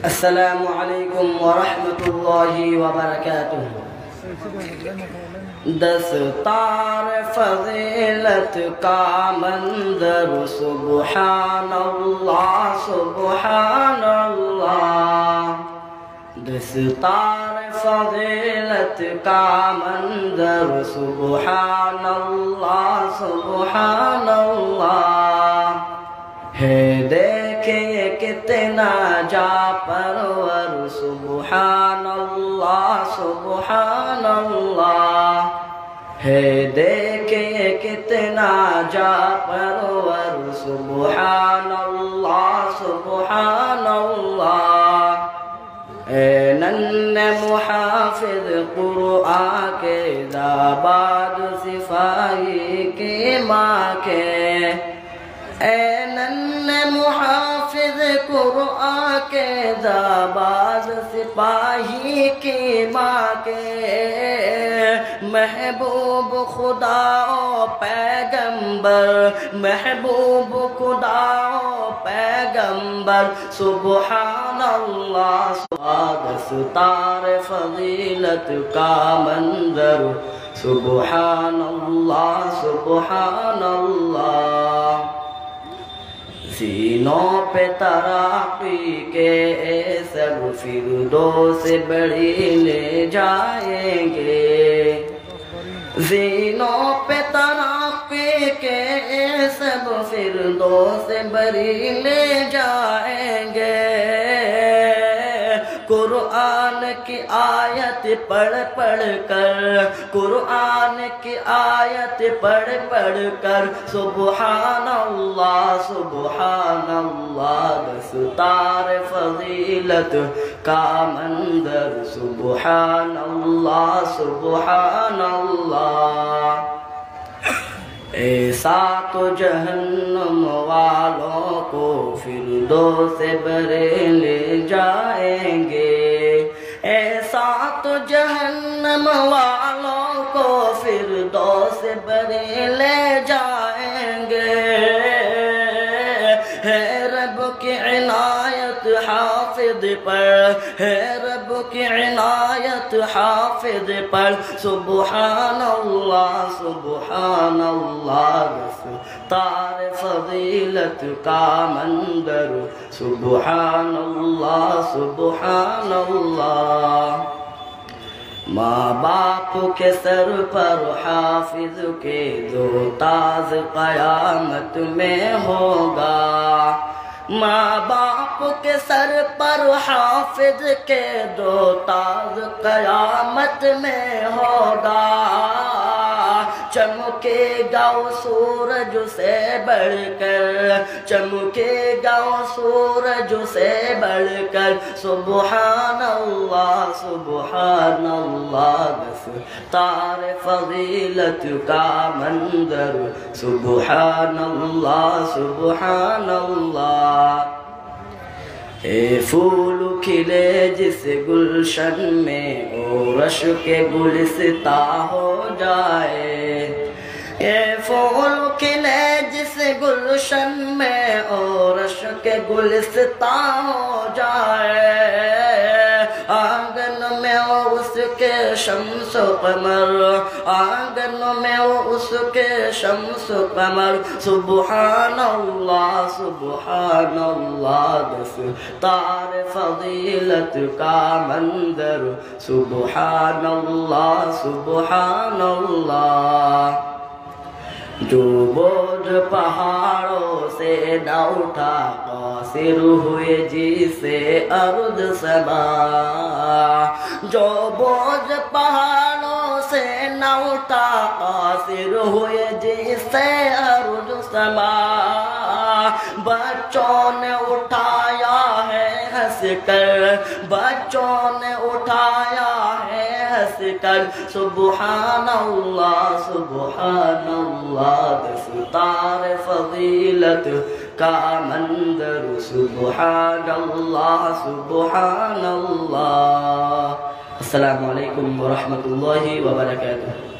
السلام علیکم ورحمۃ اللہ وبرکاتہ۔ دستار فضیلت کا منظر سبحان اللہ سبحان اللہ۔ دستار فضیلت کا منظر سبحان اللہ سبحان اللہ۔ ہے دیکھیں کتنا جا پرور سبحان اللہ سبحان اللہ۔ ہے دیکھیں کتنا جا پرور سبحان اللہ سبحان اللہ۔ اے ننھے محافظ قرآن کے زاباد سپاہی کی ماں کے، اے ننھے محافظ قرآن کے زاباد سپاہی کی ماں کے، محبوب خدا و پیغمبر، محبوب خدا و پیغمبر سبحان اللہ۔ دستار فضیلت کا منظر سبحان اللہ سبحان اللہ۔ سینوں پہ تراقی کے سب فردوس بڑی لے جائیں گے، سینوں پہ تراقی کے سب فردوس بڑی لے جائیں گے۔ قرآن کی آیت پڑھ پڑھ کر، قرآن کی آیت پڑھ پڑھ کر سبحان اللہ سبحان اللہ۔ دستار فضیلت کا منظر سبحان اللہ سبحان اللہ۔ ایسا تو جہنم والوں کو فردوس برے لے جائیں گے، ایسا تو جہنم والوں کو فردوس برے لے جائیں گے۔ ہے رب کی عنایت حافظ پر، ہے رب کی عنایت حافظ پر سبحان اللہ سبحان اللہ۔ دستار فضیلت کا منظر سبحان اللہ سبحان اللہ۔ ماں باپ کے سر پر حافظ کے دو تاج قیامت میں ہوگا، ماں باپ کے سر پر حافظ کے دو تاج قیامت میں ہوگا۔ چمکے گا وہ سورج سے بڑھ کر، چمکے گا وہ سورج سے بڑھ کر سبحان اللہ سبحان اللہ۔ دستار فضیلت کا منظر سبحان اللہ سبحان اللہ۔ اے پھول کھلے جس گلشن میں عرش کے گلستاں ہو جائے، اے پھول کھلے جس گلشن میں عرش کے گلستاں ہو جائے، آنگن میں اس کے شمس و قمر، آنگن میں اس کے شمس و قمر سبحان اللہ سبحان اللہ۔ دستار فضیلت کا منظر سبحان اللہ سبحان اللہ۔ جو بوجھ پہاڑوں سے نہ اٹھا قاصر ہوئے جسے ارض سما، جو بوجھ پہاڑوں سے نہ اٹھا قاصر ہوئے جسے ارض سما، بچوں نے اٹھایا ہے ہنس کر، بچوں نے اٹھایا ہے ہنس کر سبحان اللہ سبحان اللہ۔ دستار فضیلت کا منظر سبحان اللہ سبحان اللہ۔ السلام علیکم ورحمۃ اللہ وبرکاتہ۔